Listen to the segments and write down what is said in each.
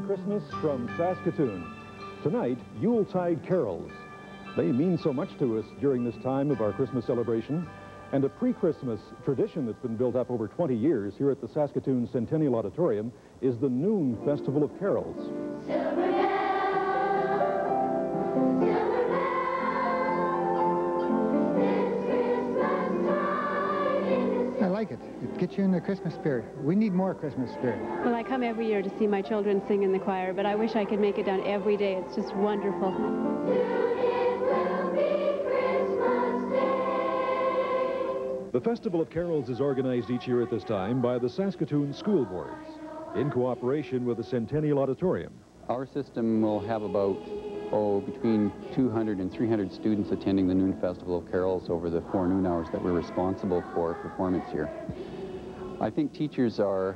Christmas from Saskatoon. Tonight, Yuletide carols. They mean so much to us during this time of our Christmas celebration, and a pre-Christmas tradition that's been built up over 20 years here at the Saskatoon Centennial Auditorium is the Noon Festival of Carols. Silver I like it. It gets you in the Christmas spirit. We need more Christmas spirit. Well, I come every year to see my children sing in the choir, but I wish I could make it down every day. It's just wonderful. The Festival of Carols is organized each year at this time by the Saskatoon School Boards in cooperation with the Centennial Auditorium. Our system will have about, between 200 and 300 students attending the Noon Festival of Carols over the 4 noon hours that we're responsible for performance here. I think teachers are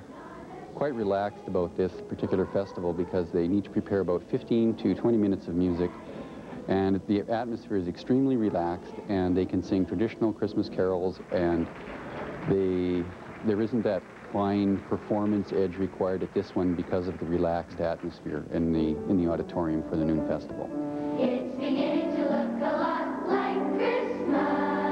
quite relaxed about this particular festival because they need to prepare about 15 to 20 minutes of music, and the atmosphere is extremely relaxed, and they can sing traditional Christmas carols, and there isn't that fine performance edge required at this one because of the relaxed atmosphere in the auditorium for the Noon Festival. It's beginning to look a lot like Christmas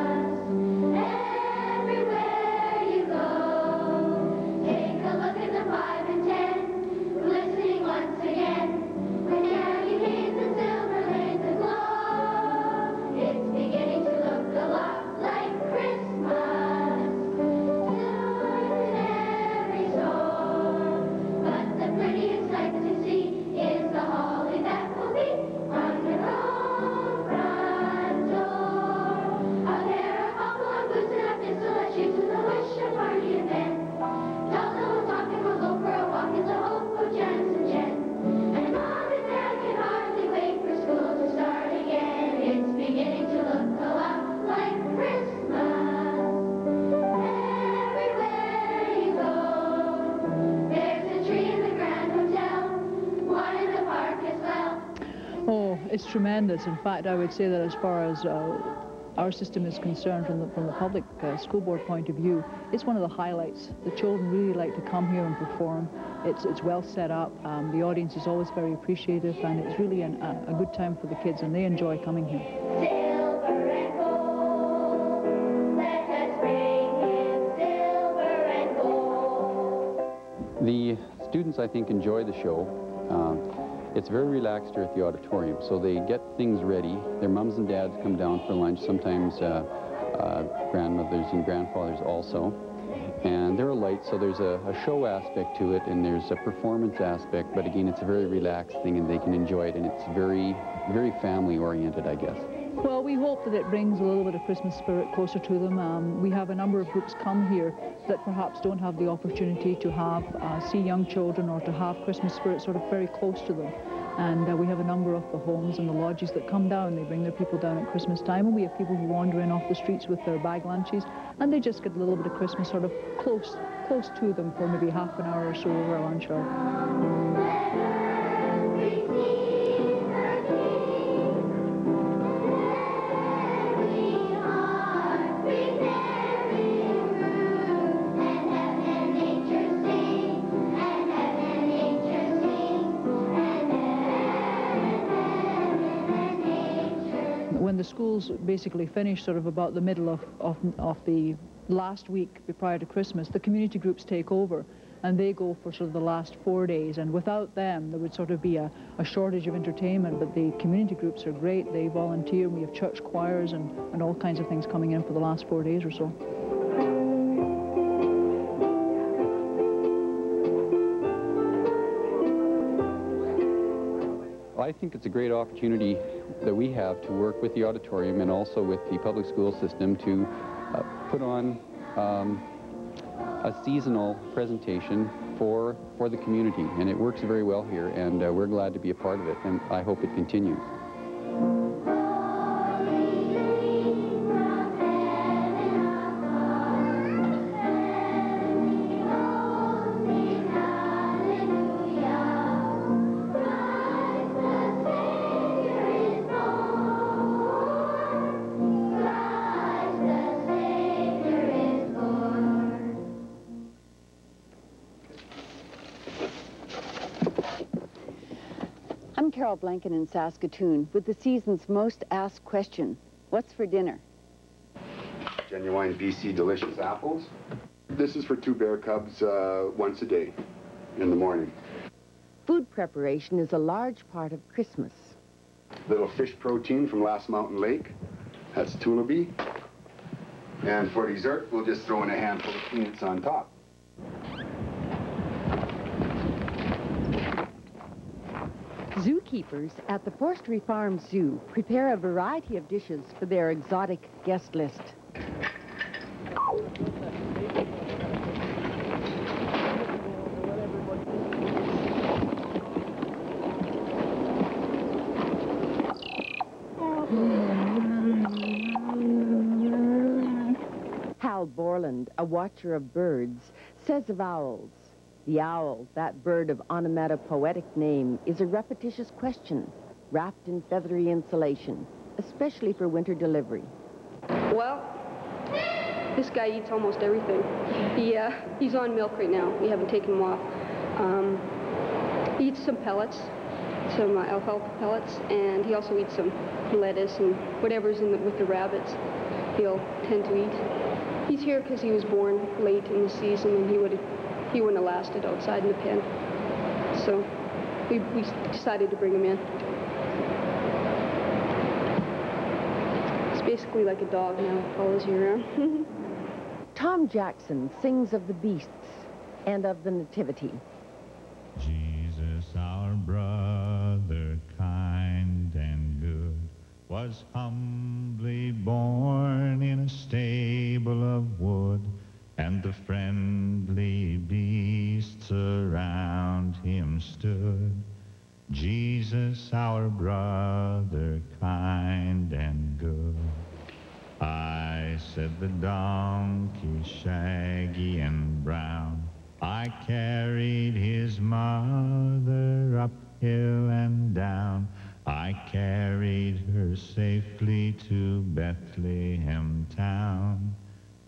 everywhere you go. Take a look at the 5 and 10, glistening once again, with candy canes and silver lanes aglow. It's beginning to look a lot like Christmas. It's tremendous. In fact, I would say that as far as our system is concerned from the public school board point of view, it's one of the highlights. The children really like to come here and perform. It's well set up. The audience is always very appreciative, and it's really a good time for the kids, and they enjoy coming here. Silver and gold, let us bring him silver and gold. The students, I think, enjoy the show. It's very relaxed here at the auditorium, so they get things ready. Their mums and dads come down for lunch, sometimes grandmothers and grandfathers also. And they're light, so there's a show aspect to it, and there's a performance aspect, but again, it's a very relaxed thing, and they can enjoy it, and it's very, very family-oriented, I guess. Well, we hope that it brings a little bit of Christmas spirit closer to them. We have a number of groups come here that perhaps don't have the opportunity to have see young children or to have Christmas spirit sort of very close to them. And we have a number of the homes and the lodges that come down. They bring their people down at Christmas time, and we have people who wander in off the streets with their bag lunches, and they just get a little bit of Christmas sort of close to them for maybe half an hour or so over a lunch hour. When the schools basically finish sort of about the middle of the last week prior to Christmas, the community groups take over, and they go for sort of the last 4 days, and without them there would sort of be a shortage of entertainment. But the community groups are great. They volunteer. We have church choirs and all kinds of things coming in for the last 4 days or so. I think it's a great opportunity that we have to work with the auditorium and also with the public school system to put on a seasonal presentation for the community, and it works very well here, and we're glad to be a part of it, and I hope it continues. Carol Blanken in Saskatoon with the season's most asked question. What's for dinner? Genuine BC delicious apples. This is for 2 bear cubs once a day in the morning. Food preparation is a large part of Christmas. Little fish protein from Last Mountain Lake. That's tulaby. And for dessert, we'll just throw in a handful of peanuts on top. Zookeepers at the Forestry Farm Zoo prepare a variety of dishes for their exotic guest list. Hal Borland, a watcher of birds, says of owls, the owl, that bird of onomatopoetic name, is a repetitious question, wrapped in feathery insulation, especially for winter delivery. Well, this guy eats almost everything. He's on milk right now. We haven't taken him off. He eats some pellets, some alfalfa pellets, and he also eats some lettuce and whatever's with the rabbits, he'll tend to eat. He's here because he was born late in the season, and he wouldn't have lasted outside in the pen. So we decided to bring him in. It's basically like a dog now, follows you around. Tom Jackson sings of the beasts and of the nativity. Jesus, our brother, kind and good, was humbly born in a stable of wood, and the friendly beasts around him stood. Jesus, our brother, kind and good. I said the donkey, shaggy and brown, I carried his mother up hill and down. I carried her safely to Bethlehem town.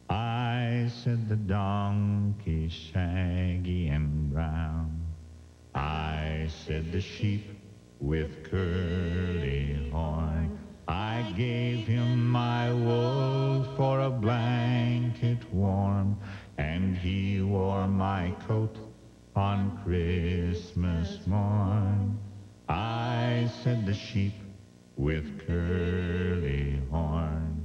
I said the donkey, shaggy and brown. I said the sheep with curly horn. I gave him my wool for a blanket warm, and he wore my coat on Christmas morn. I said the sheep with curly horn.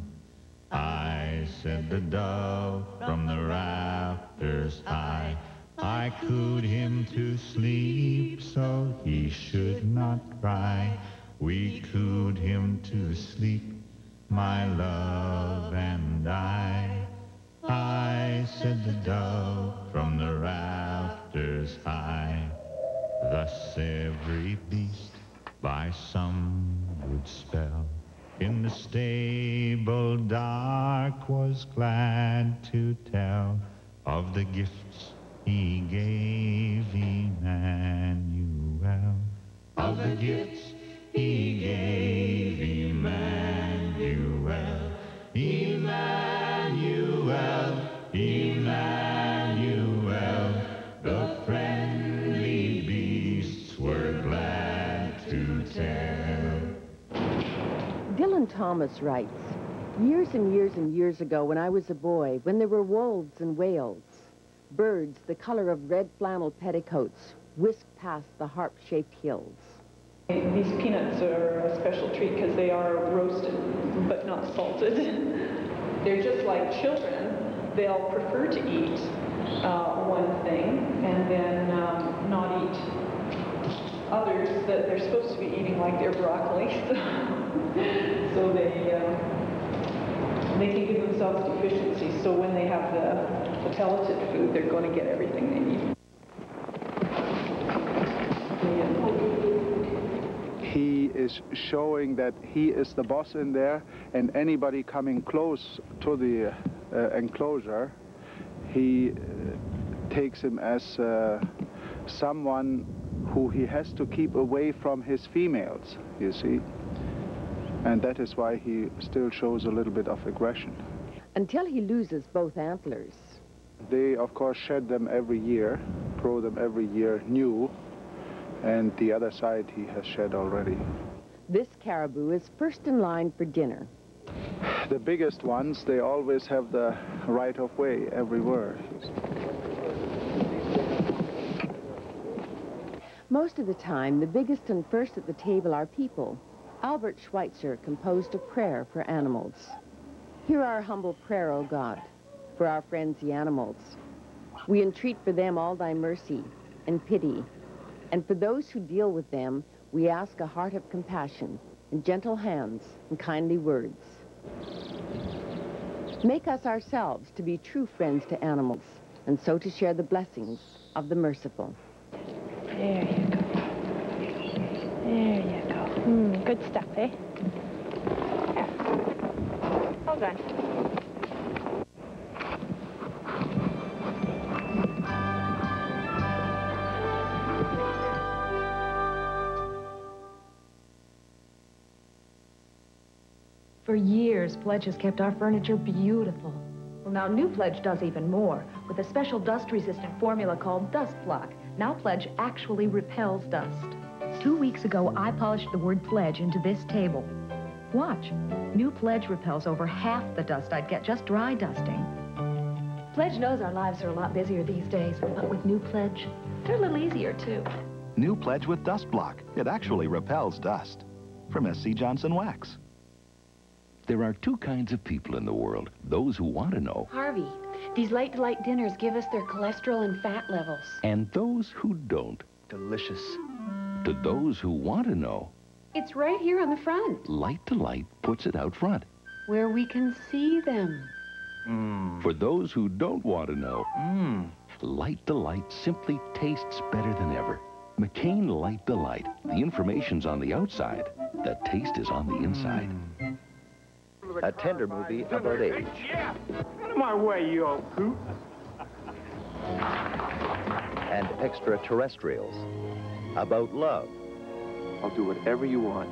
I said the dove from the rafters high. I cooed him to sleep so he should not cry. We cooed him to sleep, my love and I. I said the dove from the rafters high. Thus every beast by some good spell in the stable dark was glad to tell of the gifts he gave Emmanuel. Of the gifts he gave Emmanuel. Emmanuel, Emmanuel, the friendly beasts were glad to tell. Dylan Thomas writes, years and years and years ago when I was a boy, when there were wolves and whales, birds the color of red flannel petticoats whisked past the harp-shaped hills. These peanuts are a special treat because they are roasted but not salted. They're just like children. They'll prefer to eat one thing and then not eat others that they're supposed to be eating, like their broccoli. So they can give themselves deficiencies. So when they have the pelleted food, they're going to get everything they need. He is showing that he is the boss in there, and anybody coming close to the enclosure, he takes him as someone who he has to keep away from his females, you see. And that is why he still shows a little bit of aggression. Until he loses both antlers. They, of course, shed them every year, grow them every year new, and the other side he has shed already. This caribou is first in line for dinner. The biggest ones, they always have the right of way everywhere. Most of the time, the biggest and first at the table are people. Albert Schweitzer composed a prayer for animals. Hear our humble prayer, O God, for our friends the animals. We entreat for them all thy mercy and pity, and for those who deal with them, we ask a heart of compassion and gentle hands and kindly words. Make us ourselves to be true friends to animals, and so to share the blessings of the merciful. There you go. There you go. Good stuff, eh? Here. Hold on. For years, Pledge has kept our furniture beautiful. Well, now New Pledge does even more. With a special dust-resistant formula called Dust Block, now Pledge actually repels dust. 2 weeks ago, I polished the word Pledge into this table. Watch. New Pledge repels over half the dust I'd get just dry dusting. Pledge knows our lives are a lot busier these days, but with New Pledge, they're a little easier, too. New Pledge with Dust Block. It actually repels dust. From SC Johnson Wax. There are two kinds of people in the world. Those who want to know. Harvey, these light-to-light dinners give us their cholesterol and fat levels. And those who don't. Delicious. To those who want to know. It's right here on the front. Light to Light puts it out front. Where we can see them. For those who don't want to know. Light to Light simply tastes better than ever. McCain Light to Light. The information's on the outside. The taste is on the inside. A tender movie about age. Out of my way, you old coot. And extraterrestrials. About love. I'll do whatever you want.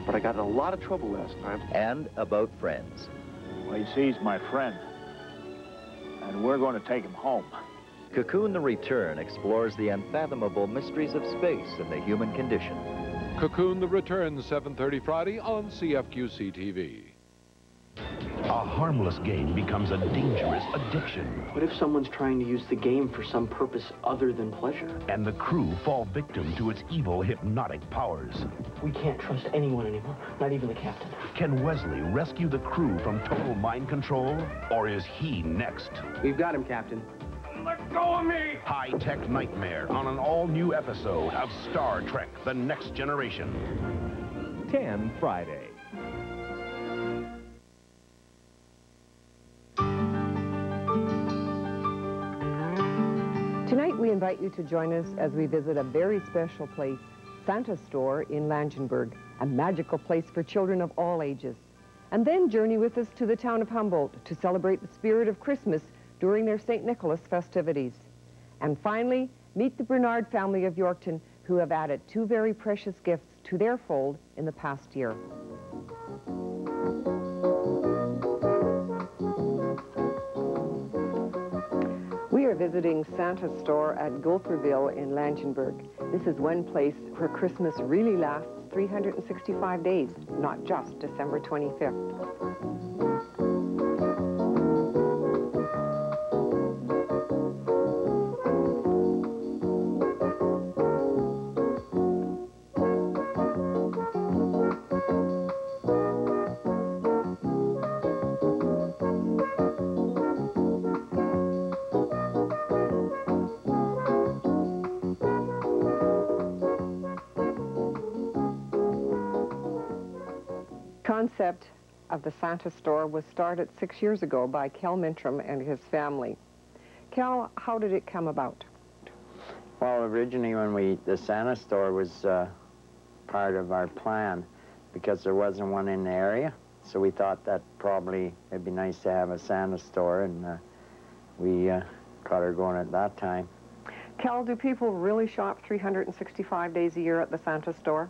But I got in a lot of trouble last time. And about friends. Well, you see, he's my friend. And we're going to take him home. Cocoon The Return explores the unfathomable mysteries of space and the human condition. Cocoon The Return, 7:30 Friday on CFQC-TV. A harmless game becomes a dangerous addiction. What if someone's trying to use the game for some purpose other than pleasure? And the crew fall victim to its evil hypnotic powers. We can't trust anyone anymore, not even the captain. Can Wesley rescue the crew from total mind control? Or is he next? We've got him, Captain. Let go of me! Hightech Nightmare on an all-new episode of Star Trek: The Next Generation. 10 Friday. Tonight we invite you to join us as we visit a very special place, Santa's Store in Langenburg, a magical place for children of all ages. And then journey with us to the town of Humboldt to celebrate the spirit of Christmas during their St. Nicholas festivities. And finally, meet the Bernard family of Yorkton, who have added 2 very precious gifts to their fold in the past year. We are visiting Santa's Store at Gopherville in Langenburg. This is one place where Christmas really lasts 365 days, not just December 25th. Concept of the Santa Store was started 6 years ago by Kel Mintram and his family. Kel, how did it come about? Well, originally when the Santa Store was part of our plan because there wasn't one in the area. So we thought that probably it'd be nice to have a Santa Store, and we got her going at that time. Kel, do people really shop 365 days a year at the Santa Store?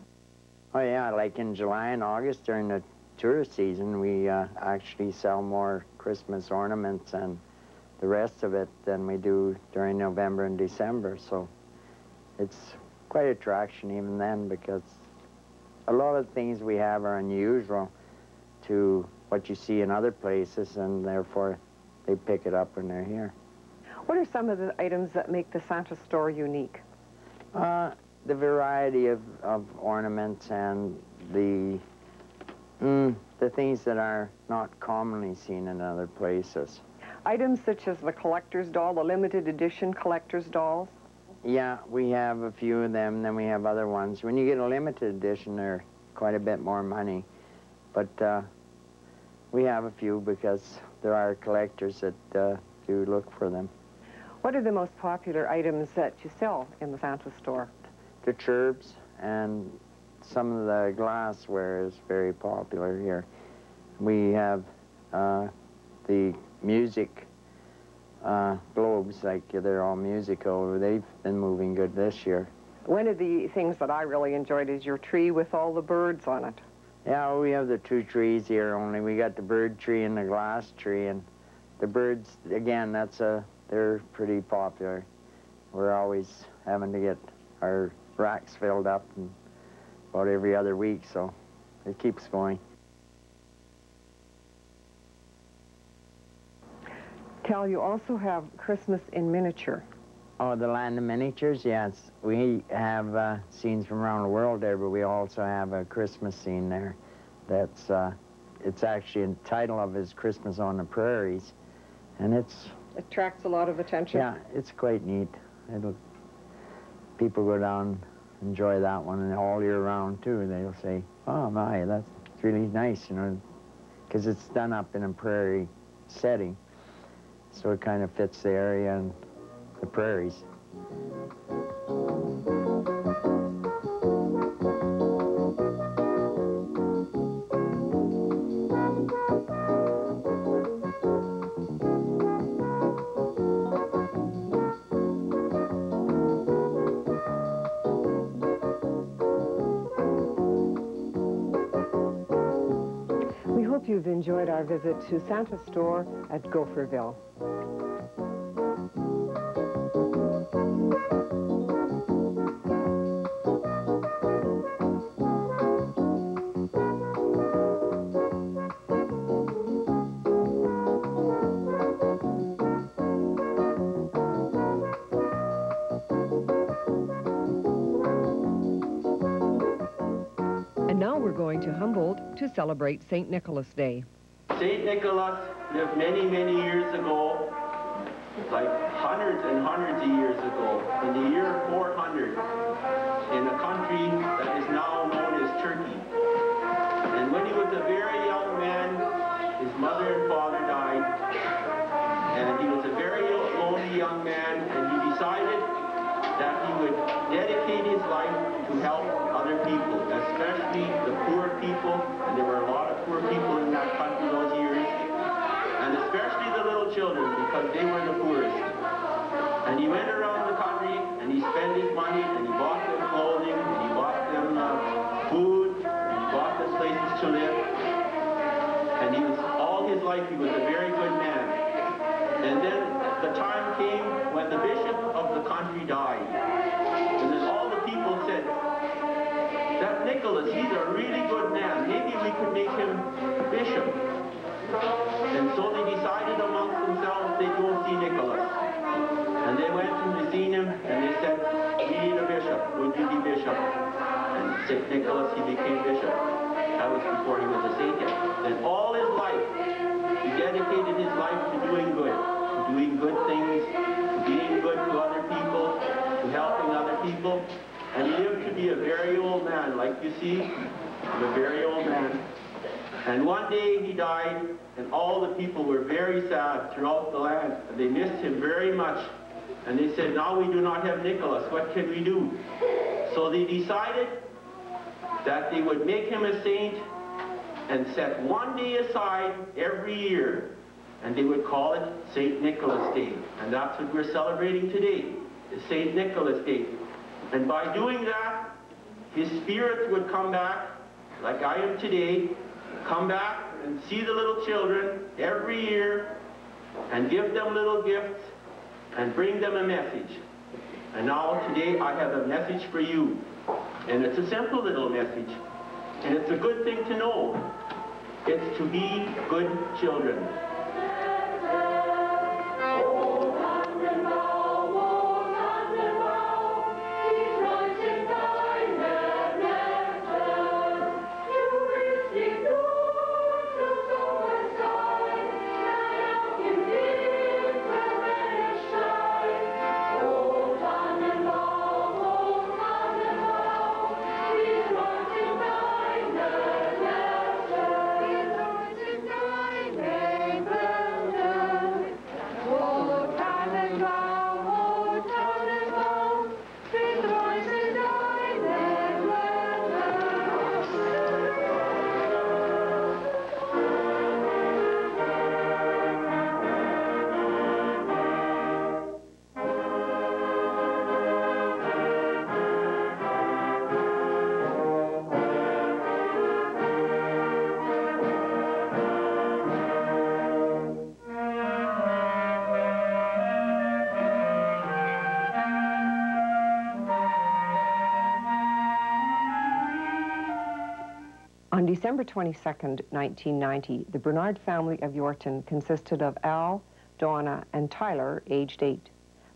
Oh yeah, like in July and August during the tourist season, we actually sell more Christmas ornaments and the rest of it than we do during November and December. So it's quite attraction even then, because a lot of things we have are unusual to what you see in other places, and therefore they pick it up when they're here. What are some of the items that make the Santa store unique? The variety of ornaments and the things that are not commonly seen in other places. Items such as the collector's doll, the limited edition collector's dolls? Yeah, we have a few of them, then we have other ones. When you get a limited edition, they're quite a bit more money. But we have a few because there are collectors that do look for them. What are the most popular items that you sell in the Santa store? The cherbs and some of the glassware is very popular here. We have the music globes, like they're all musical. They've been moving good this year. One of the things that I really enjoyed is your tree with all the birds on it. Yeah, we have the two trees here only. We got the bird tree and the glass tree, and the birds, again, they're pretty popular. We're always having to get our racks filled up about every other week, so it keeps going. Cal, you also have Christmas in miniature. Oh, the Land of Miniatures, yes. We have scenes from around the world there, but we also have a Christmas scene there. That's, it's actually, the title of it is Christmas on the Prairies, and it attracts a lot of attention. Yeah, it's quite neat. People go down, enjoy that one, and all year round too. They'll say, "Oh my, that's really nice," you know, because it's done up in a prairie setting, so it kind of fits the area and the prairies. We hope you've enjoyed our visit to Santa's store at Gopherville. And now we're going to Humboldt to celebrate St. Nicholas Day. St. Nicholas lived many, many years ago, like hundreds and hundreds of years ago, in the year 400, in a country that is now known as Turkey. And when he was a very young man, his mother and father died, and he was a very lonely young man, and he decided that he would dedicate his life to help other people, especially the poor people, and there were a lot of poor people in that country those years, and especially the little children, because they were the poorest. And he went around the country, and he spent his money, and he bought them clothing, and he bought them food, and he bought them places to live, and all his life he was a very good man. And then the time came when the bishop of the country died. And then all the people said, "That Nicholas, he's a really good man. Maybe we could make him bishop." And so they decided amongst themselves they'd go see Nicholas. And they went to see him, and they said, "We need a bishop. Would you be bishop?" And St. Nicholas, he became bishop. That was before he was a saint yet. And all his life, he dedicated his life to doing good things, to being good to other people, to helping other people. And he lived to be a very old man, like you see, a very old man. And one day he died, and all the people were very sad throughout the land. And they missed him very much. And they said, "Now we do not have Nicholas. What can we do?" So they decided that they would make him a saint and set one day aside every year, and they would call it St. Nicholas Day. And that's what we're celebrating today, is St. Nicholas Day. And by doing that, his spirit would come back, like I am today, come back and see the little children every year and give them little gifts and bring them a message. And now today I have a message for you. And it's a simple little message. And it's a good thing to know. It's to be good children. On December 22nd, 1990, the Bernard family of Yorkton consisted of Al, Donna, and Tyler, aged 8.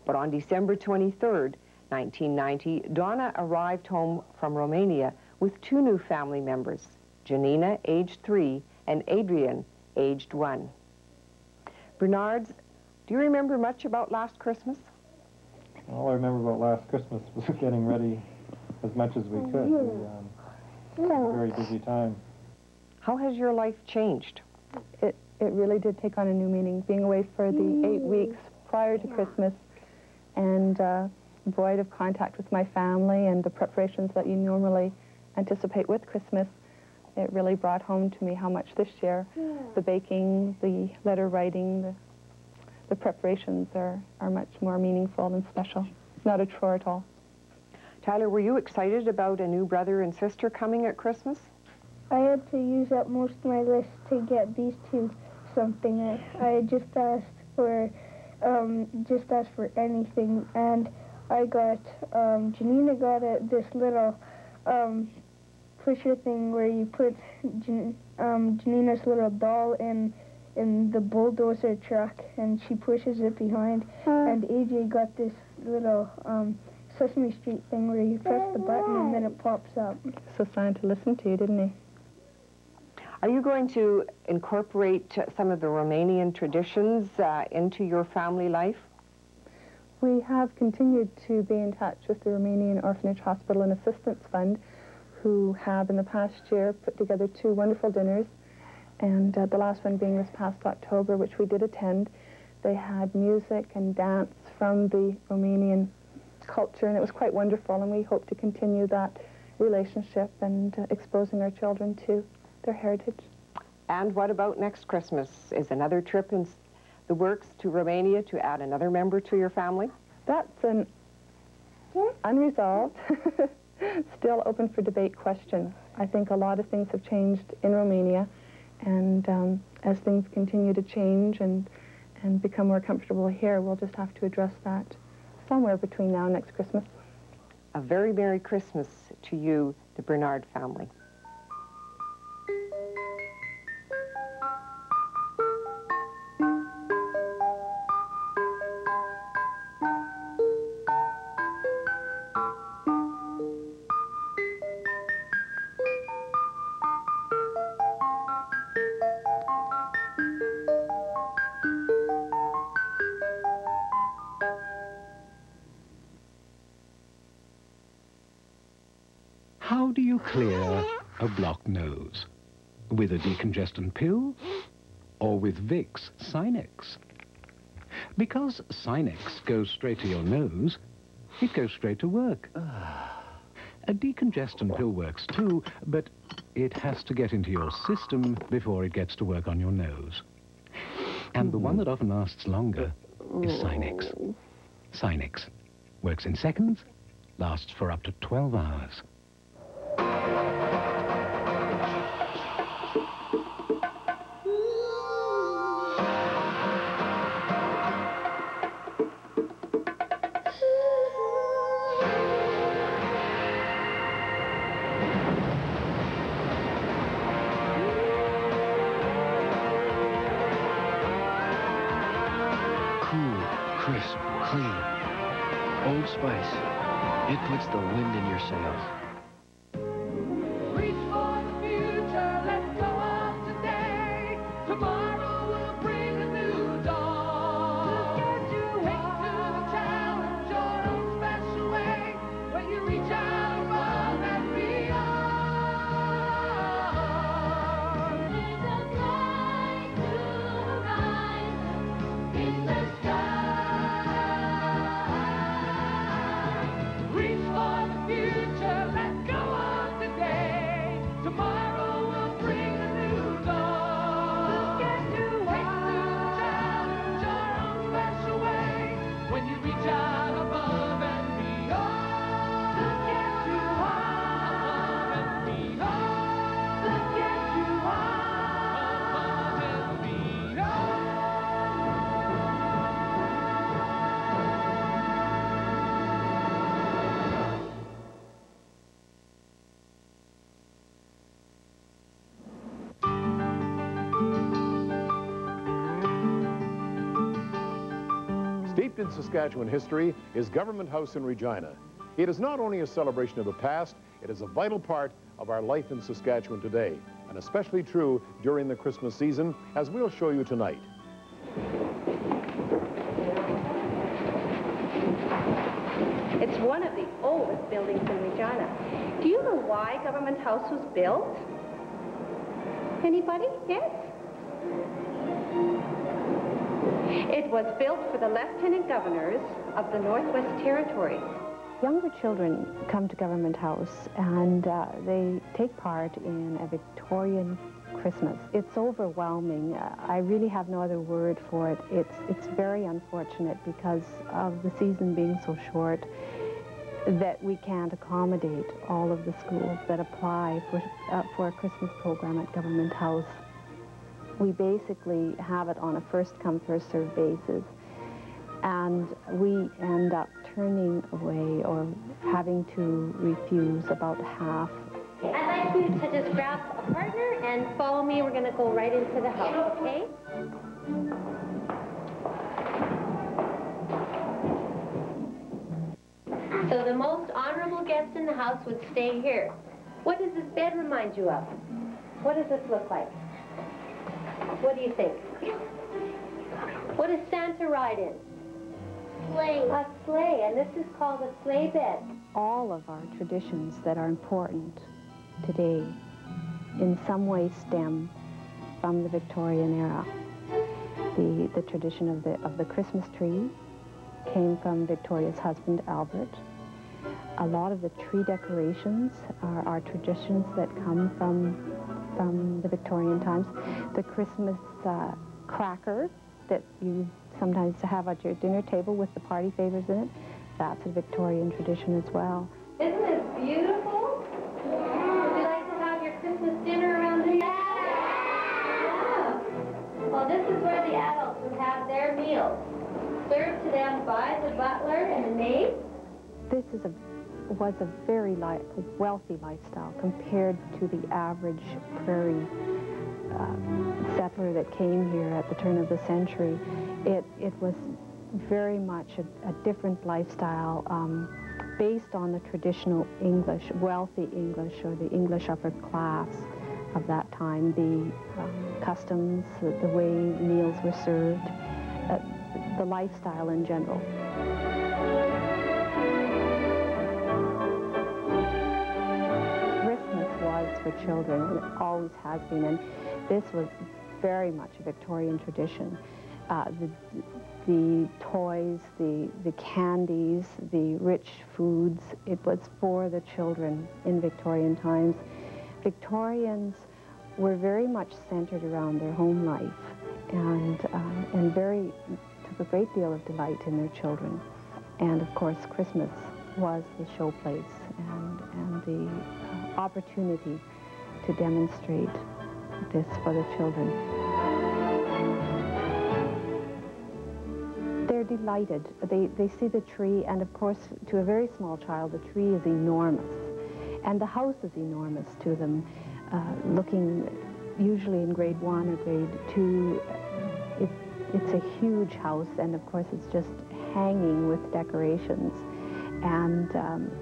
But on December 23rd, 1990, Donna arrived home from Romania with 2 new family members, Janina, aged 3, and Adrian, aged 1. Bernards, do you remember much about last Christmas? All I remember about last Christmas was getting ready as much as we could. It was a very busy time. How has your life changed? It really did take on a new meaning, being away for the 8 weeks prior to Christmas and void of contact with my family and the preparations that you normally anticipate with Christmas. It really brought home to me how much this year the baking, the letter writing, the preparations are much more meaningful and special. It's not a chore at all. Tyler, were you excited about a new brother and sister coming at Christmas? I had to use up most of my list to get these 2 something. I just asked for anything, and I got Janina got this little pusher thing where you put Janina's little doll in the bulldozer truck, and she pushes it behind. And AJ got this little Sesame Street thing where you press the button and then it pops up. So Santa listened to you, didn't he? Are you going to incorporate some of the Romanian traditions into your family life? We have continued to be in touch with the Romanian Orphanage Hospital and Assistance Fund, who have in the past year put together 2 wonderful dinners, and the last one being this past October, which we did attend. They had music and dance from the Romanian culture, and it was quite wonderful, and we hope to continue that relationship and exposing our children to their heritage. And what about next Christmas? Is another trip in the works to Romania to add another member to your family? That's an unresolved, still open for debate question. I think a lot of things have changed in Romania, and as things continue to change and become more comfortable here, we'll just have to address that somewhere between now and next Christmas. A very Merry Christmas to you, the Bernard family. How do you clear a blocked nose? With a decongestant pill or with Vicks Sinx? Because Sinx goes straight to your nose, it goes straight to work. A decongestant pill works too, but it has to get into your system before it gets to work on your nose. And the one that often lasts longer is Sinx. Sinx works in seconds, lasts for up to 12 hours. crisp, clean. Old Spice. It puts the wind in your sails. Reach for the future, let go of today. Tomorrow will bring a new dawn. Take to the challenge your own special way. When you reach out above and beyond. There's a light to rise in the sky. Reach for the future, let go of today. Tomorrow will bring a new dawn. Take to the challenge your own special way. When you reach out above and beyond. Look at you above and beyond. Look at you above and beyond. Steeped in Saskatchewan history is Government House in Regina. It is not only a celebration of the past, it is a vital part of our life in Saskatchewan today, and especially true during the Christmas season, as we'll show you tonight. It's one of the oldest buildings in Regina. Do you know why Government House was built? Anybody? Yes? It was built for the lieutenant governors of the Northwest Territories. Younger children come to Government House and they take part in a Victorian Christmas. It's overwhelming. I really have no other word for it. It's very unfortunate because of the season being so short that we can't accommodate all of the schools that apply for a Christmas program at Government House. We basically have it on a first-come, first-served basis, and we end up turning away or having to refuse about half. I'd like you to just grab a partner and follow me. We're going to go right into the house, okay? So the most honorable guest in the house would stay here. What does this bed remind you of? What does this look like? What do you think? What does Santa ride in? Sleigh. A sleigh, and this is called a sleigh bed. All of our traditions that are important today in some way stem from the Victorian era. The tradition of the Christmas tree came from Victoria's husband, Albert. A lot of the tree decorations are traditions that come from the Victorian times. The Christmas cracker that you sometimes have at your dinner table with the party favors in it, that's a Victorian tradition as well. Isn't this beautiful? Would you like to have your Christmas dinner around here? Yeah. Well, this is where the adults would have their meals, served to them by the butler and the maid. This was a very wealthy lifestyle compared to the average prairie settler that came here at the turn of the century. It was very much a different lifestyle based on the traditional English, wealthy English, or the English upper class of that time, the customs, the way meals were served, the lifestyle in general. Christmas was for children, and it always has been, and this was very much a Victorian tradition. The toys, the candies, the rich foods, it was for the children in Victorian times. Victorians were very much centered around their home life and took a great deal of delight in their children. And of course, Christmas was the showplace and the opportunity to demonstrate this for the children. They're delighted. They see the tree, and of course, to a very small child, the tree is enormous. And the house is enormous to them. Looking usually in grade 1 or grade 2, it's a huge house, and of course, it's just hanging with decorations. And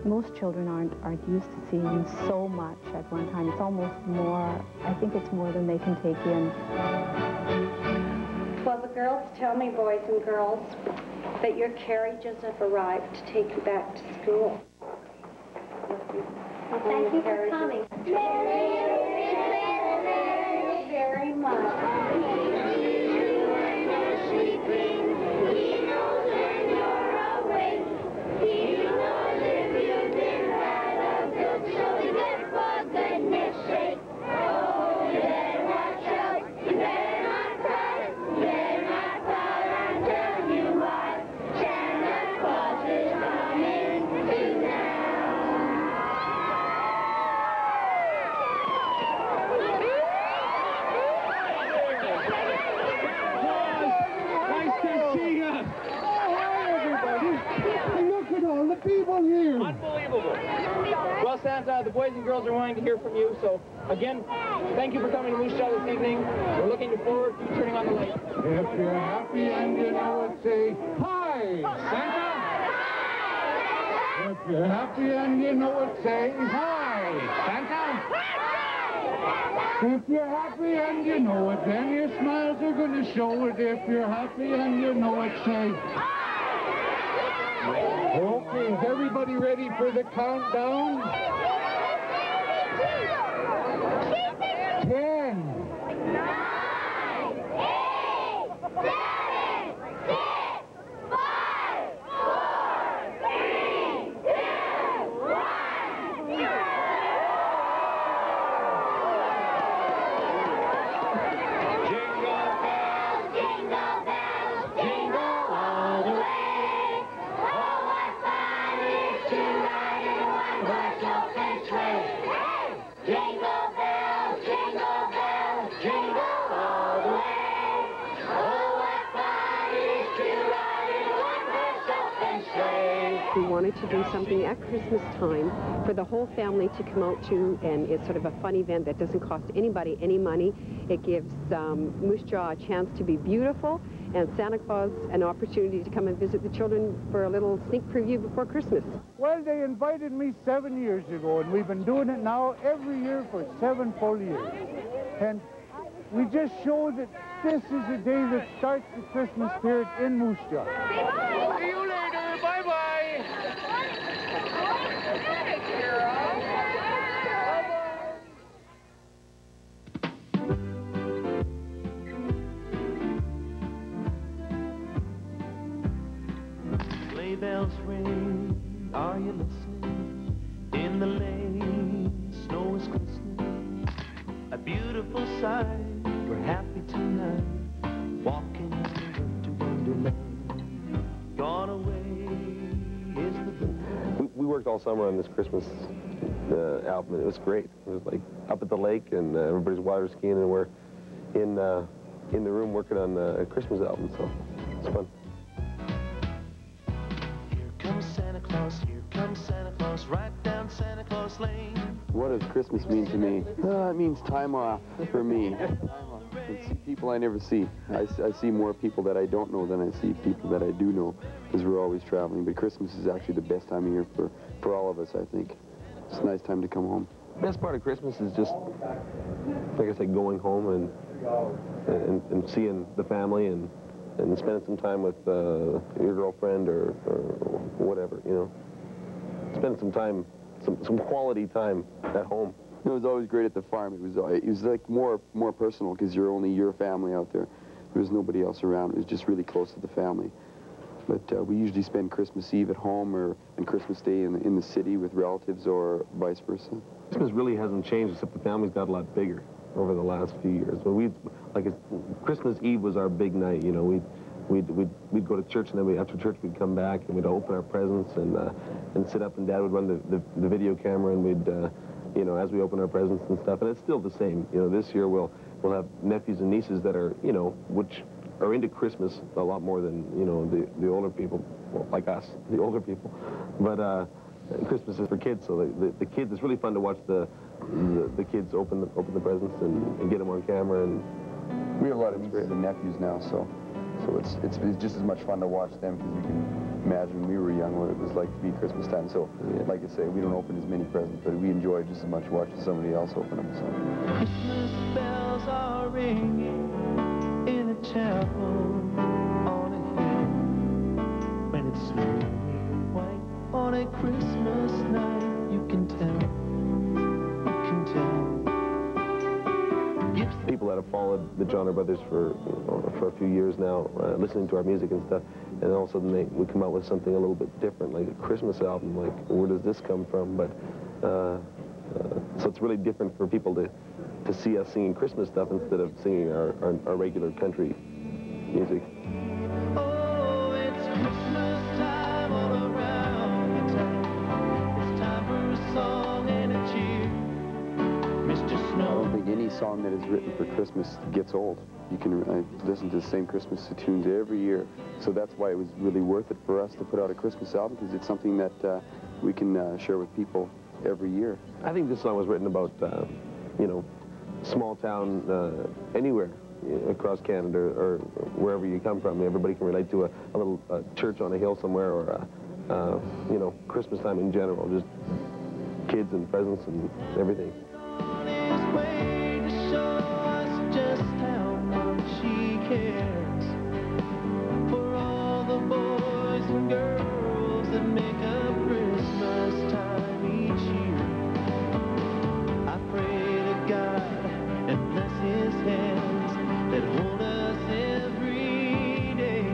most children aren't used to seeing so much at one time. It's almost more, I think it's more than they can take in. Well, the girls tell me, boys and girls, that your carriages have arrived to take you back to school. Well, thank you for coming. Thank you very much. Well, Santa, the boys and girls are wanting to hear from you, so again, thank you for coming to Moose Jaw this evening. We're looking forward to you turning on the light. If you're happy and you know it, say hi, Santa. If you're happy and you know it, say hi, Santa. If you're happy and you know it, then your smiles are going to show it. If you're happy and you know it, say okay, is everybody ready for the countdown? 10, 9, 8, 7, 6, 5, 4, 3, 2, 1. Jingle bells, jingle bells, jingle all the way. Jingle bells, jingle bells, jingle all the way. Oh, what fun it is to ride in one-horse open sleigh. We wanted to do something at Christmas time for the whole family to come out to, and it's sort of a fun event that doesn't cost anybody any money. It gives Moose Jaw a chance to be beautiful, and Santa Claus an opportunity to come and visit the children for a little sneak preview before Christmas. Well, they invited me 7 years ago, and we've been doing it now every year for 7 full years. And we just show that this is a day that starts the Christmas spirit in Moose Jaw. See you later. Bye-bye. Sleigh bells ring, are you listening? In the lane, snow is glistening. A beautiful sight, we're happy tonight. Walking in the winter wonderland. Gone away is the blue. We worked all summer on this Christmas album, and it was great. It was like up at the lake, and everybody's water skiing, and we're in the room working on a Christmas album, so it's fun. Here comes Santa Claus, right down Santa Claus Lane. What does Christmas mean to me? It means time off for me. I see people I never see. I see more people that I don't know than I see people that I do know, because we're always traveling. But Christmas is actually the best time of year for all of us, I think. It's a nice time to come home. The best part of Christmas is just, like I said, going home and seeing the family and spending some time with your girlfriend or whatever, you know. Spend some time, some quality time at home. It was always great at the farm. It was like more personal, because you're only your family out there. There was nobody else around. It was just really close to the family. But we usually spend Christmas Eve at home and Christmas Day in the city with relatives, or vice versa. Christmas really hasn't changed, except the family's got a lot bigger over the last few years. When Christmas Eve was our big night. You know, we'd go to church, and then after church we'd come back and we'd open our presents and sit up, and Dad would run the video camera, and we'd you know, as we open our presents and stuff. And it's still the same. You know, this year we'll have nephews and nieces that are, you know, which are into Christmas a lot more than, you know, the older people, well, like us, the older people. But Christmas is for kids, so the kids, it's really fun to watch the kids open the presents and get them on camera. And we have a lot of nieces and nephews now, so it's just as much fun to watch them, because you can imagine when we were young what it was like to be Christmas time. So, like I say, we don't open as many presents, but we enjoy just as much watching somebody else open them. So. Christmas bells are ringing in a chapel on a hill. When it's snowy white on a Christmas night, you can tell. People that have followed the Johnner Brothers for a few years now, listening to our music and stuff, and all of a sudden we come out with something a little bit different, like a Christmas album. Like, where does this come from? But so it's really different for people to see us singing Christmas stuff instead of singing our regular country music. Oh, it's Christmas time all around the town. It's time for a song and a cheer. Mr. Snow. I don't think any song that is written for Christmas gets old. You can listen to the same Christmas tunes every year. So that's why it was really worth it for us to put out a Christmas album, because it's something that we can share with people every year. I think this song was written about, you know, small town anywhere across Canada or wherever you come from. Everybody can relate to a little church on a hill somewhere, or you know, Christmas time in general, just kids and presents and everything. Way to show us just how much he cares for all the boys and girls that make up Christmas time each year. I pray to God and bless his hands that hold us every day,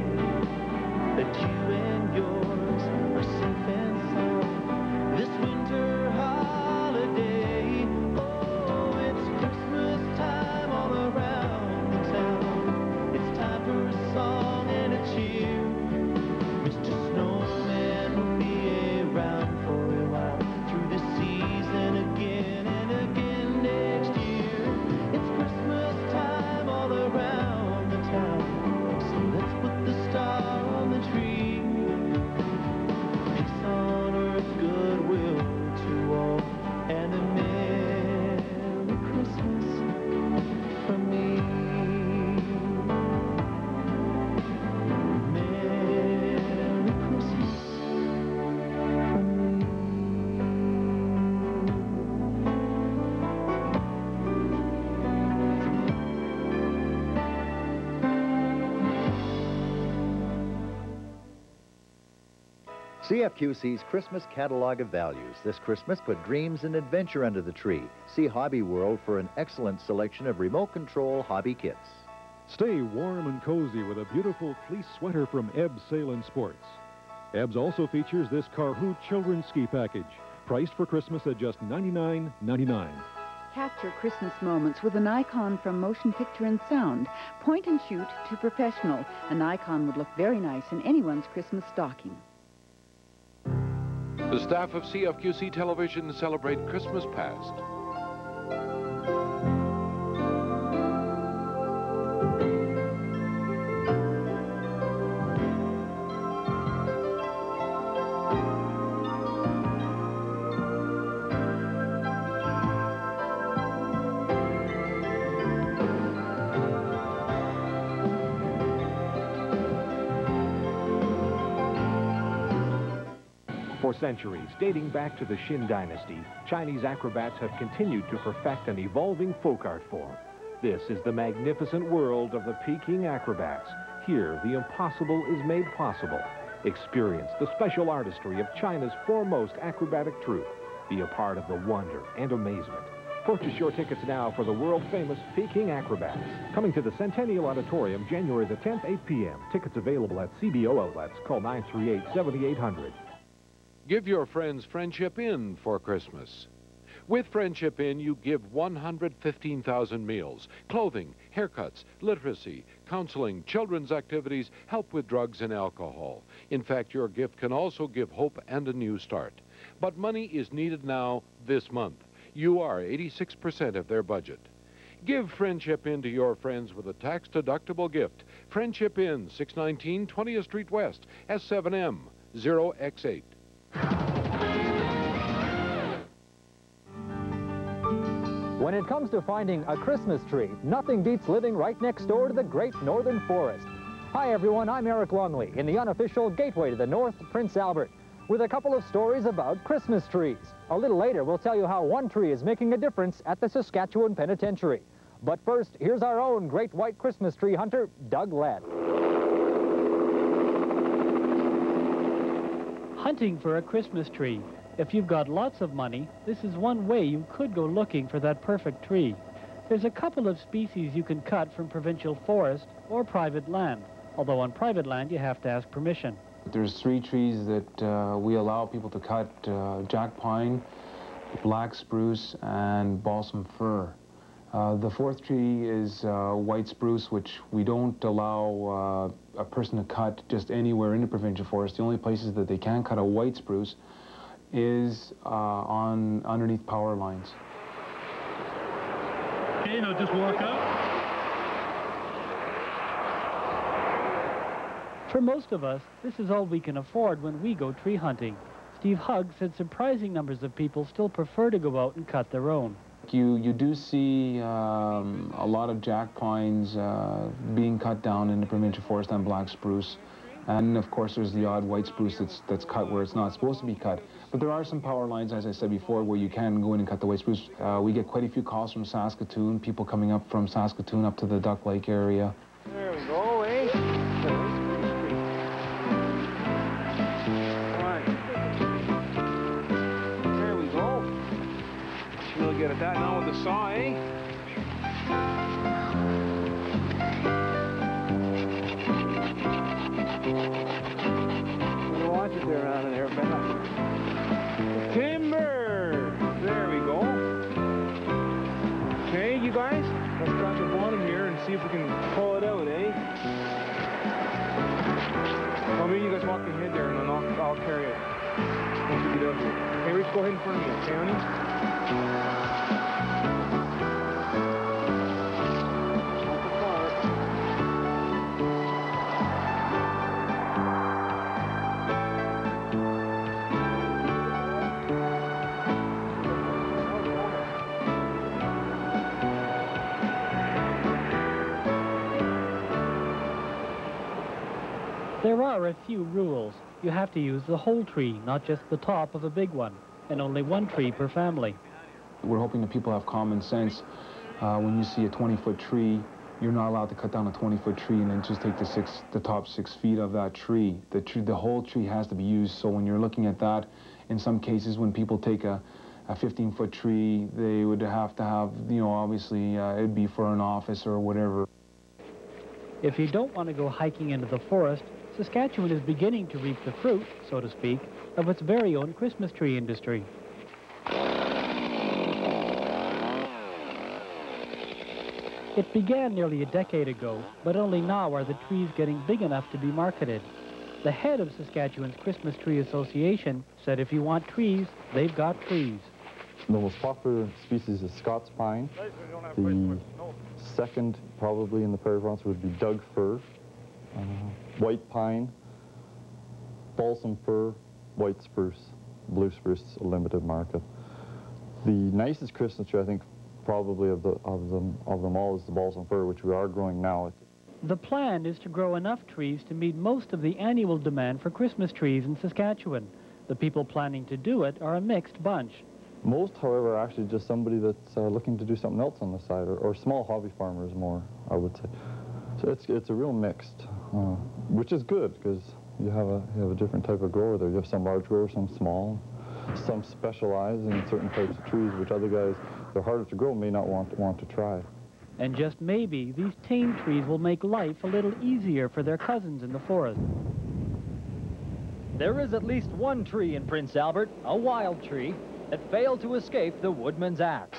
that you and yours are safe and sound this winter holiday. Oh, it's Christmas time all around the town. It's time for a song and a cheer. Mr. Snowman will be around for a while through the season again and again next year. It's Christmas time all around the town. So let's put the star on the tree. Peace on earth, goodwill to all, and a Merry Christmas from me. Merry Christmas from me. CFQC's Christmas Catalog of Values. This Christmas, put dreams and adventure under the tree. See Hobby World for an excellent selection of remote control hobby kits. Stay warm and cozy with a beautiful fleece sweater from Ebbs Sail & Sports. Ebbs also features this Carhoot children's ski package, priced for Christmas at just $99.99. Capture Christmas moments with an icon from Motion Picture and Sound. Point and shoot to professional. An icon would look very nice in anyone's Christmas stocking. The staff of CFQC Television celebrate Christmas past. For centuries, dating back to the Qin dynasty, Chinese acrobats have continued to perfect an evolving folk art form. This is the magnificent world of the Peing Acrobats. Here, the impossible is made possible. Experience the special artistry of China's foremost acrobatic troupe. Be a part of the wonder and amazement. Purchase your tickets now for the world-famous Peing Acrobats. Coming to the Centennial Auditorium, January the 10th, 8 p.m. Tickets available at CBO outlets. Call 938-7800. Give your friends Friendship Inn for Christmas. With Friendship Inn, you give 115,000 meals, clothing, haircuts, literacy, counseling, children's activities, help with drugs and alcohol. In fact, your gift can also give hope and a new start. But money is needed now, this month. You are 86% of their budget. Give Friendship Inn to your friends with a tax-deductible gift. Friendship Inn, 619 20th Street West, S7M, 0X8. When it comes to finding a Christmas tree, nothing beats living right next door to the Great Northern Forest. Hi everyone, I'm Eric Lumley in the unofficial gateway to the north, Prince Albert, with a couple of stories about Christmas trees. A little later, we'll tell you how one tree is making a difference at the Saskatchewan Penitentiary. But first, here's our own great white Christmas tree hunter, Doug Ladd. Hunting for a Christmas tree. If you've got lots of money, this is one way you could go looking for that perfect tree. There's a couple of species you can cut from provincial forest or private land, although on private land you have to ask permission. There's 3 trees that we allow people to cut, jack pine, black spruce, and balsam fir. The 4th tree is white spruce, which we don't allow a person to cut just anywhere in the provincial forest. The only places that they can cut a white spruce is underneath power lines. Okay, now just walk up. For most of us, this is all we can afford when we go tree hunting. Steve Hugg said surprising numbers of people still prefer to go out and cut their own. You do see a lot of jack pines being cut down in the provincial forest and black spruce. And of course there's the odd white spruce that's cut where it's not supposed to be cut. But there are some power lines, as I said before, where you can go in and cut the white spruce. We get quite a few calls from Saskatoon, people coming up from Saskatoon up to the Duck Lake area. There we go, eh? There we go. We'll get at that now with the saw, eh? Watch it there out of there, Bella. Timber! There we go. Okay, you guys, let's grab the bottom here and see if we can pull it out, eh? Well, maybe you guys walk ahead there and then I'll carry it. Once we get out here. Okay, Rich, go ahead in front of me, okay, honey? There are a few rules. You have to use the whole tree, not just the top of a big one, and only 1 tree per family. We're hoping that people have common sense. When you see a 20-foot tree, you're not allowed to cut down a 20-foot tree and then just take the top 6 feet of that tree. The whole tree has to be used. So when you're looking at that, in some cases when people take a 15-foot tree, they would have to have, obviously it'd be for an office or whatever. If you don't want to go hiking into the forest, Saskatchewan is beginning to reap the fruit, so to speak, of its very own Christmas tree industry. It began nearly a decade ago, but only now are the trees getting big enough to be marketed. The head of Saskatchewan's Christmas Tree Association said if you want trees, they've got trees. The most popular species is Scots pine. The second, probably in the prairie province, would be Doug fir, white pine, balsam fir, white spruce, blue spruce, a limited market. The nicest Christmas tree, I think, probably of them all is the balsam fir, which we are growing now. The plan is to grow enough trees to meet most of the annual demand for Christmas trees in Saskatchewan. The people planning to do it are a mixed bunch. Most, however, are actually just somebody that's looking to do something else on the side, or small hobby farmers more, I would say. So it's a real mixed, which is good because you have a different type of grower there. You have some large growers, some small, some specialize in certain types of trees, which other guys, they're harder to grow, may not want to try. And just maybe, these tame trees will make life a little easier for their cousins in the forest. There is at least 1 tree in Prince Albert, a wild tree, that failed to escape the woodman's axe.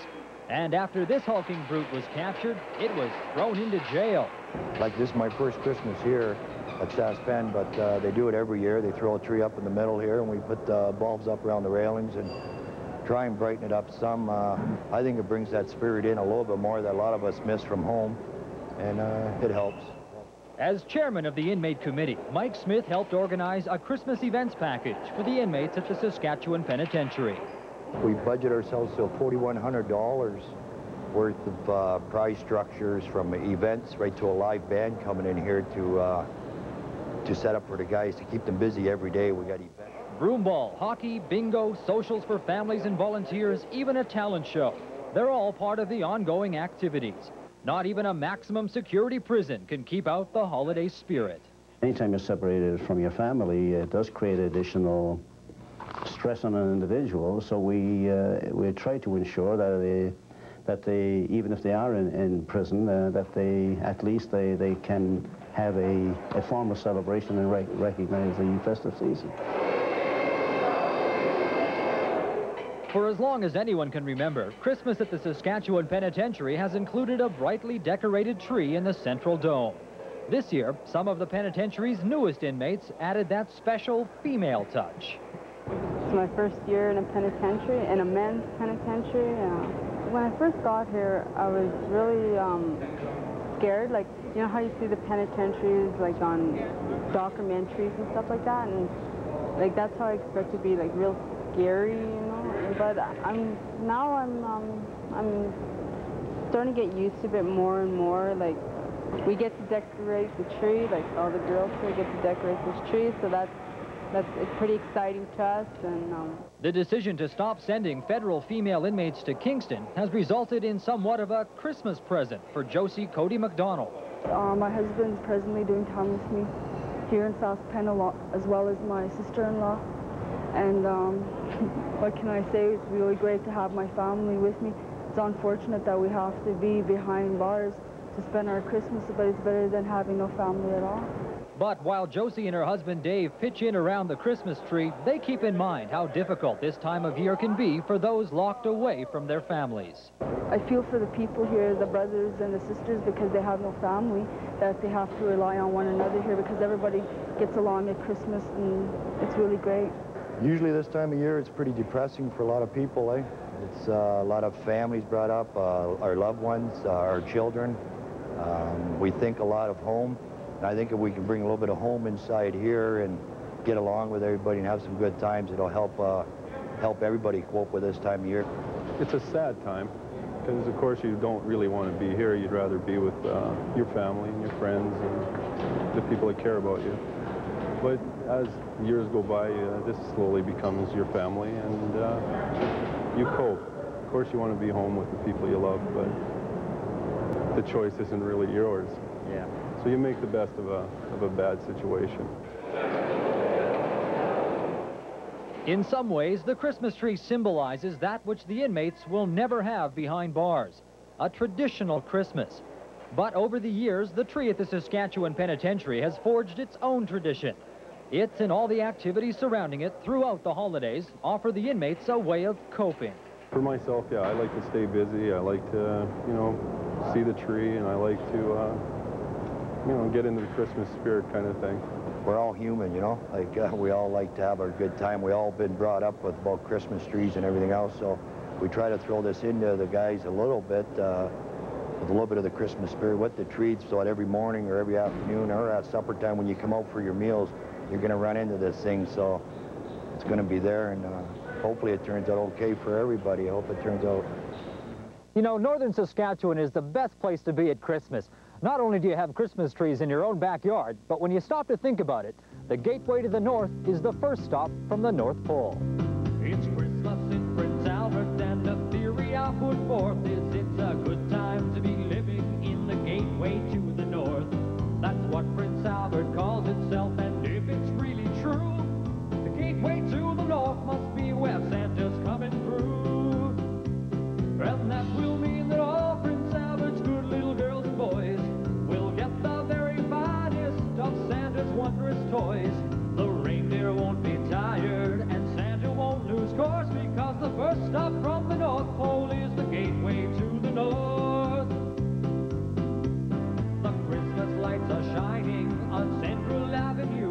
And after this hulking brute was captured, it was thrown into jail. Like this is my first Christmas here at Saskpen, but they do it every year. They throw a tree up in the middle here, and we put bulbs up around the railings and try and brighten it up some. I think it brings that spirit in a little bit more that a lot of us miss from home, and it helps. As chairman of the inmate committee, Mike Smith helped organize a Christmas events package for the inmates at the Saskatchewan Penitentiary. We budget ourselves to $4,100 worth of prize structures, from events right to a live band coming in here to to set up for the guys to keep them busy every day. We got events. Broomball, hockey, bingo, socials for families and volunteers, even a talent show. They're all part of the ongoing activities. Not even a maximum security prison can keep out the holiday spirit. Anytime you're separated from your family, it does create additional stress on an individual. So we try to ensure that they, even if they are in prison, that they at least they can have a form of celebration and recognize the festive season. For as long as anyone can remember, Christmas at the Saskatchewan Penitentiary has included a brightly decorated tree in the central dome. This year, some of the penitentiary's newest inmates added that special female touch. It's my first year in a penitentiary, in a men's penitentiary. When I first got here, I was really scared. Like, you know how you see the penitentiaries like on documentaries and stuff like that, and like that's how I expect to be, like real scary, you know. But I'm starting to get used to it more and more. Like, we get to decorate the tree, like all the girls here get to decorate this tree, so it's pretty exciting to us. And the decision to stop sending federal female inmates to Kingston has resulted in somewhat of a Christmas present for Josie Cody McDonald. My husband's presently doing time with me here in South Penn, as well as my sister-in-law. And what can I say? It's really great to have my family with me. It's unfortunate that we have to be behind bars to spend our Christmas, but it's better than having no family at all. But while Josie and her husband Dave pitch in around the Christmas tree, they keep in mind how difficult this time of year can be for those locked away from their families. I feel for the people here, the brothers and the sisters, because they have no family, that they have to rely on one another here, because everybody gets along at Christmas, and it's really great. Usually this time of year, it's pretty depressing for a lot of people, eh? It's a lot of families brought up, our loved ones, our children. We think a lot of home. And I think if we can bring a little bit of home inside here and get along with everybody and have some good times, it'll help everybody cope with this time of year. It's a sad time, because of course you don't really want to be here. You'd rather be with your family and your friends and the people that care about you. But as years go by, this slowly becomes your family, and you cope. Of course you want to be home with the people you love, but the choice isn't really yours. Yeah. So you make the best of a bad situation. In some ways, the Christmas tree symbolizes that which the inmates will never have behind bars, a traditional Christmas. But over the years, the tree at the Saskatchewan Penitentiary has forged its own tradition. It and all the activities surrounding it throughout the holidays offer the inmates a way of coping. For myself, yeah, I like to stay busy. I like to, you know, see the tree, and I like to, you know, get into the Christmas spirit kind of thing. We're all human, you know, like we all like to have our good time. We all been brought up with about Christmas trees and everything else, so we try to throw this into the guys a little bit, with a little bit of the Christmas spirit with the trees, so that every morning or every afternoon or at supper time when you come out for your meals, you're going to run into this thing, so it's going to be there, and hopefully it turns out okay for everybody. I hope it turns out. You know, northern Saskatchewan is the best place to be at Christmas. Not only do you have Christmas trees in your own backyard, but when you stop to think about it, the gateway to the north is the first stop from the North Pole. It's Christmas in Prince Albert, and the theory I put forth is it's a good time to be living in the gateway to the north. That's what Prince Albert calls itself, and if it's really true, the gateway to the north must be where Santa's coming through. And that will mean that all Prince Albert's good little girls and boys will get the very finest of Santa's wondrous toys. The reindeer won't be tired, and Santa won't lose course, because the first stop from the North Pole is the gateway to the north. The Christmas lights are shining on Central Avenue.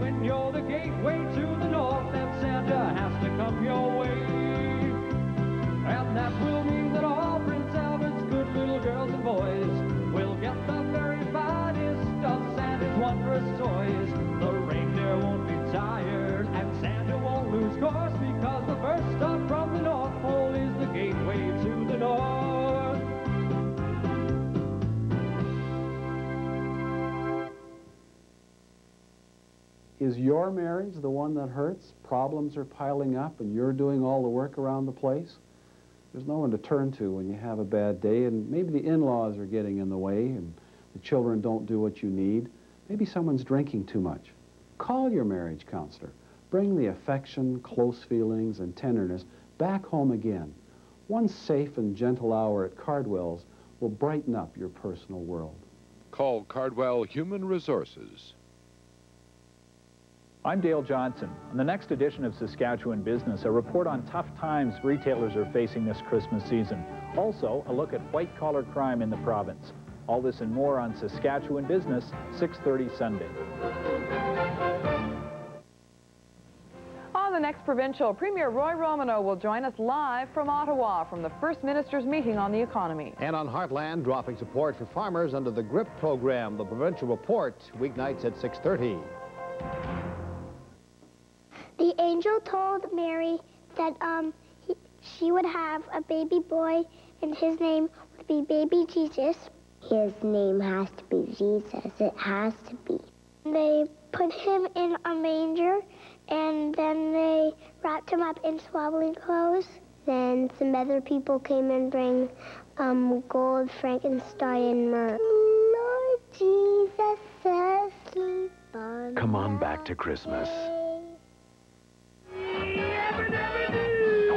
when you're the gateway to the north, then Santa has to come your way. And that will mean that all Prince Albert's good little girls and boys will get the very finest of Santa's wondrous toys. The reindeer won't be tired, and Santa won't lose course, because the first stop from the North Pole is the gateway to the north. Is your marriage the one that hurts? Problems are piling up and you're doing all the work around the place? There's no one to turn to when you have a bad day, and maybe the in-laws are getting in the way and the children don't do what you need. Maybe someone's drinking too much. Call your marriage counselor. Bring the affection, close feelings, and tenderness back home again. One safe and gentle hour at Cardwell's will brighten up your personal world. Call Cardwell Human Resources. I'm Dale Johnson. On the next edition of Saskatchewan Business, a report on tough times retailers are facing this Christmas season. Also, a look at white-collar crime in the province. All this and more on Saskatchewan Business, 6:30 Sunday. On the next provincial, Premier Roy Romano will join us live from Ottawa from the First Minister's meeting on the economy. And on Heartland, dropping support for farmers under the GRIP program, the provincial report, weeknights at 6:30. The angel told Mary that she would have a baby boy, and his name would be baby Jesus. His name has to be Jesus. It has to be. They put him in a manger, and then they wrapped him up in swaddling clothes. Then some other people came and bring gold, frankincense, and myrrh. Lord Jesus, asleep on Come on back to Christmas.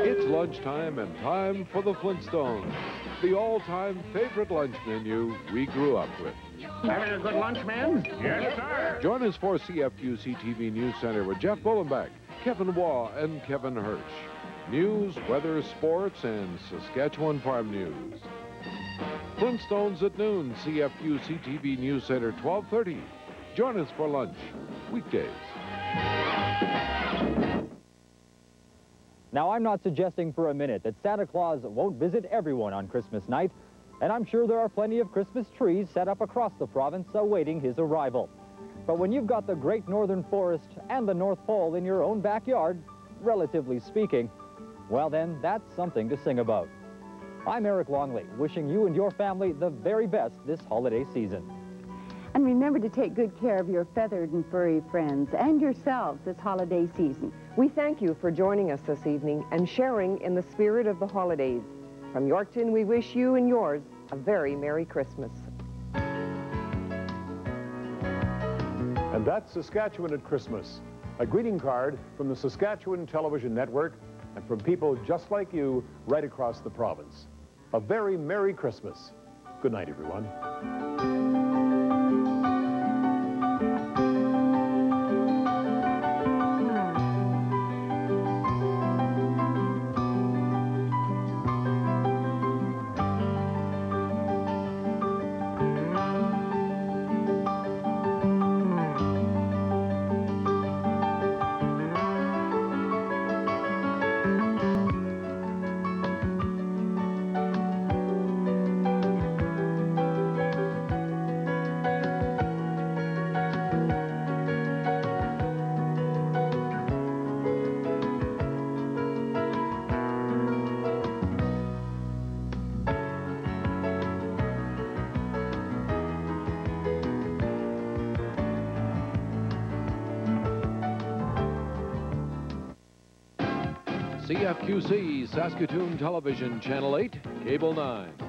It's lunchtime and time for the Flintstones, the all-time favorite lunch menu we grew up with. Having a good lunch, man? Yes, sir. Join us for CFQC TV News Center with Jeff Bullenbeck, Kevin Waugh, and Kevin Hirsch. News, weather, sports, and Saskatchewan farm news. Flintstones at noon, CFQC TV News Center, 12:30. Join us for lunch, weekdays. Now, I'm not suggesting for a minute that Santa Claus won't visit everyone on Christmas night, and I'm sure there are plenty of Christmas trees set up across the province awaiting his arrival. But when you've got the Great Northern Forest and the North Pole in your own backyard, relatively speaking, well then, that's something to sing about. I'm Eric Longley, wishing you and your family the very best this holiday season. And remember to take good care of your feathered and furry friends and yourselves this holiday season. We thank you for joining us this evening and sharing in the spirit of the holidays. From Yorkton, we wish you and yours a very Merry Christmas. And that's Saskatchewan at Christmas, a greeting card from the Saskatchewan Television Network and from people just like you right across the province. A very Merry Christmas. Good night, everyone. CFQC, Saskatoon Television, Channel 8, Cable 9.